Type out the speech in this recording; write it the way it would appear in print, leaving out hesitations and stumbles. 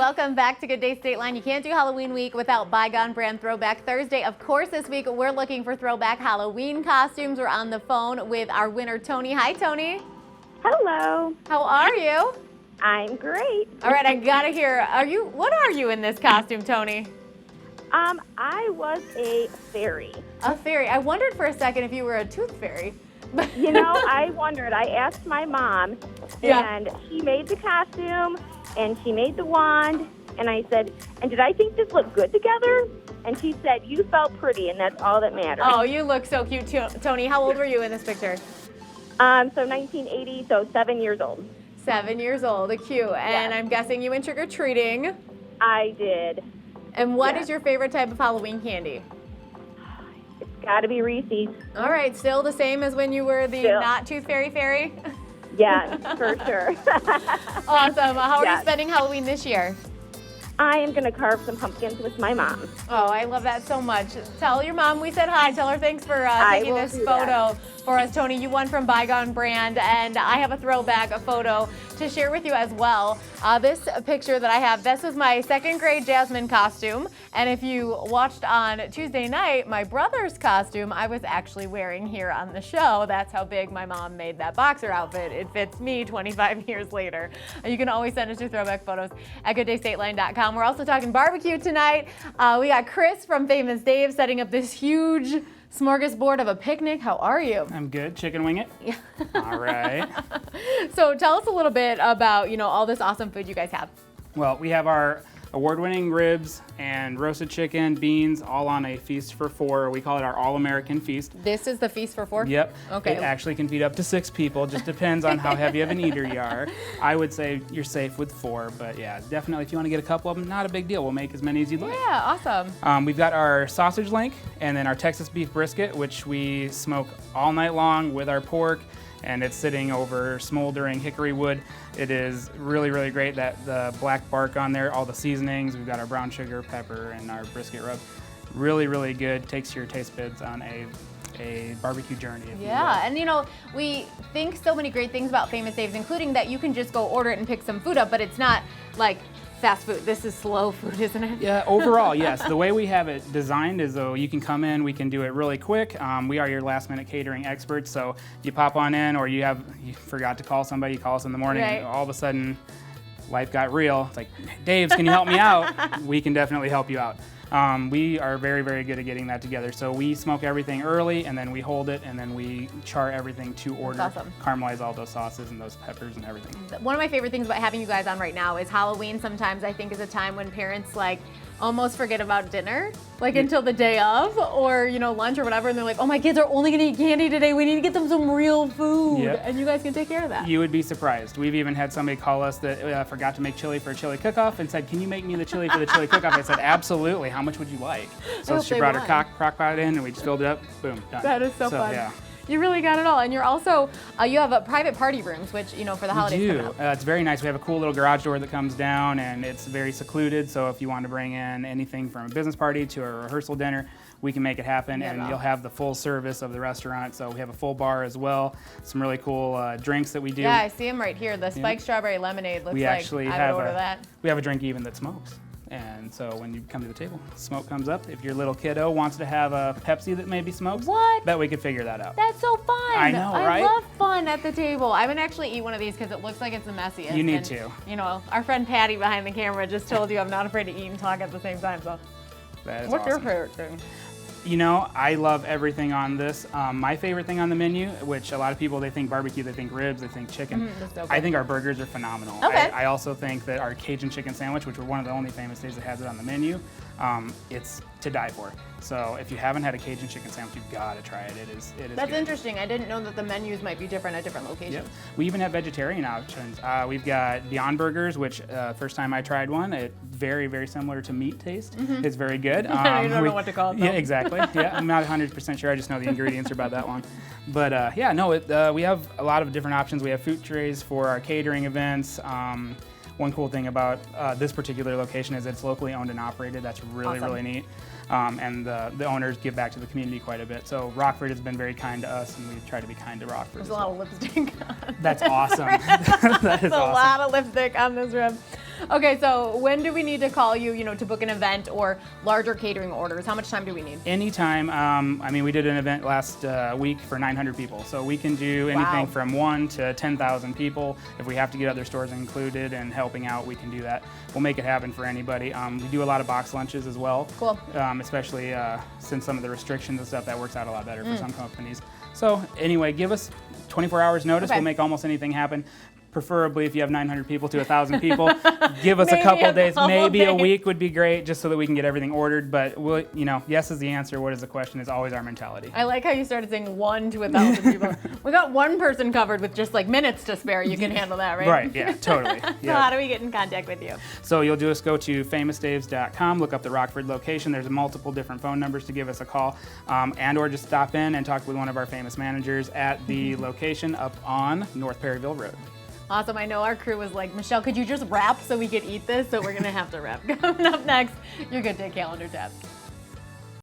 welcome back to Good Day State Line. You can't do Halloween week without Bygone brand Throwback Thursday. Of course, this week we're looking for throwback Halloween costumes. We're on the phone with our winner, Toni. Hi, Toni. Hello. How are you? I'm great. All right, I gotta hear. What are you in this costume, Toni? I was a fairy. A fairy. I wondered for a second if you were a tooth fairy. You know, I wondered. I asked my mom, and she made the costume, and she made the wand, and I said, and did I think this looked good together? And she said, you felt pretty, and that's all that matters. Oh, you look so cute, Toni. How old were you in this picture? So 1980, so 7 years old. 7 years old, cute. And I'm guessing you went trick-or-treating. I did. And what is your favorite type of Halloween candy? It's got to be Reese's. All right, still the same as when you were the not Tooth Fairy? Yes, for sure. Awesome. How are you spending Halloween this year? I am going to carve some pumpkins with my mom. Oh, I love that so much. Tell your mom we said hi. Tell her thanks for taking this photo for us, Toni. You won from Bygone brand, and I have a throwback photo to share with you as well. This picture that I have, this was my second grade Jasmine costume, and if you watched on Tuesday night, my brother's costume I was actually wearing here on the show. That's how big my mom made that boxer outfit. It fits me 25 years later. You can always send us your throwback photos at gooddaystateline.com. We're also talking barbecue tonight. We got Chris from Famous Dave setting up this huge smorgasbord of a picnic. How are you? I'm good. Chicken wing it. Yeah. All right. So tell us a little bit about, all this awesome food you guys have. Well, we have our award-winning ribs and roasted chicken, beans, all on a feast for four. We call it our all-American feast. This is the feast for four? Yep. Okay. It actually can feed up to 6 people. Just depends on how heavy of an eater you are. I would say you're safe with 4, but yeah, definitely if you want to get a couple of them, not a big deal. We'll make as many as you'd like. Yeah, awesome. We've got our sausage link and then our Texas beef brisket, which we smoke all night long with our pork, and it's sitting over smoldering hickory wood. It is really, really great. That the black bark on there, all the seasonings. We've got our brown sugar, pepper, and our brisket rub. Really, really good. Takes your taste buds on a barbecue journey. If you will. And we think so many great things about Famous Dave's, including that you can just go order it and pick some food up, but it's not like fast food. This is slow food, isn't it? Yeah, overall, yes. The way we have it designed is though you can come in, we can do it really quick. We are your last minute catering experts, so you pop on in or you forgot to call somebody, you call us in the morning, and all of a sudden life got real. It's like, Dave's, can you help me out? We can definitely help you out. We are very, very good at getting that together. So we smoke everything early, and then we hold it, and then we char everything to order. That's awesome. Caramelize all those sauces and those peppers and everything. One of my favorite things about having you guys on right now is Halloween sometimes I think is a time when parents almost forget about dinner, until the day of, or lunch or whatever, and they're like, oh, my kids are only gonna eat candy today, we need to get them some real food. Yep. And you guys can take care of that. You would be surprised. We've even had somebody call us that forgot to make chili for a chili cook-off and said, can you make me the chili for the chili cook-off? I said, absolutely, how much would you like? So she brought her crock pot in, and we just filled it up, boom, done. That is so fun. Yeah. You really got it all. And you're also, you have private party rooms, which, for the holidays coming up. It's very nice. We have a cool little garage door that comes down, and it's very secluded. So if you want to bring in anything from a business party to a rehearsal dinner, we can make it happen, and you'll have the full service of the restaurant. So we have a full bar as well. Some really cool drinks that we do. Yeah, I see them right here. The spiked strawberry lemonade looks I would order that. We have a drink even that smokes. And so when you come to the table, smoke comes up. If your little kiddo wants to have a Pepsi that maybe smokes, bet we could figure that out. That's so fun. I know, right? I love fun at the table. I'm gonna actually eat one of these because it looks like it's the messiest. You need to. Our friend Patty behind the camera just told you I'm not afraid to eat and talk at the same time. So, that is what's awesome. your favorite thing? I love everything on this. My favorite thing on the menu, which a lot of people, they think barbecue, they think ribs, they think chicken. I think our burgers are phenomenal. Okay. I also think that our Cajun chicken sandwich, which we're one of the only Famous Days that has it on the menu, it's to die for. So if you haven't had a Cajun chicken sandwich, you've got to try it. It is That's good. interesting. I didn't know that the menus might be different at different locations. Yep. We even have vegetarian options. We've got Beyond Burgers, which first time I tried one, it very, very similar to meat taste. It's very good. You don't know what to call it, though. Yeah, exactly. Yeah, I'm not 100% sure. I just know the ingredients are about that long. But we have a lot of different options. We have food trays for our catering events. One cool thing about this particular location is it's locally owned and operated. That's really, really neat. And the owners give back to the community quite a bit. So Rockford has been very kind to us, and we try to be kind to Rockford. There's a lot of lipstick on. That's awesome. That is There's a lot of lipstick on this rib. Okay, so when do we need to call you, to book an event or larger catering orders? How much time do we need? Anytime. I mean, we did an event last week for 900 people, so we can do anything from 1 to 10,000 people. If we have to get other stores included and helping out, we can do that. We'll make it happen for anybody. We do a lot of box lunches as well. Cool. Especially since some of the restrictions and stuff, that works out a lot better for some companies. So anyway, give us 24 hours notice. We'll make almost anything happen. Preferably if you have 900 people to 1,000 people, give us a couple days, maybe a week would be great, just so that we can get everything ordered. But we'll, yes is the answer. What is the question is always our mentality. I like how you started saying 1 to 1,000 people. We got one person covered with just like minutes to spare. You can handle that, right? Right. Yeah. Totally. So how do we get in contact with you? So you'll just go to famousdaves.com, look up the Rockford location. There's multiple different phone numbers to give us a call, and or just stop in and talk with one of our famous managers at the location up on North Perryville Road. Awesome. I know our crew was like, Michelle, could you just wrap so we could eat this? So we're going to have to wrap. Coming up next, your Good Day Calendar Tap.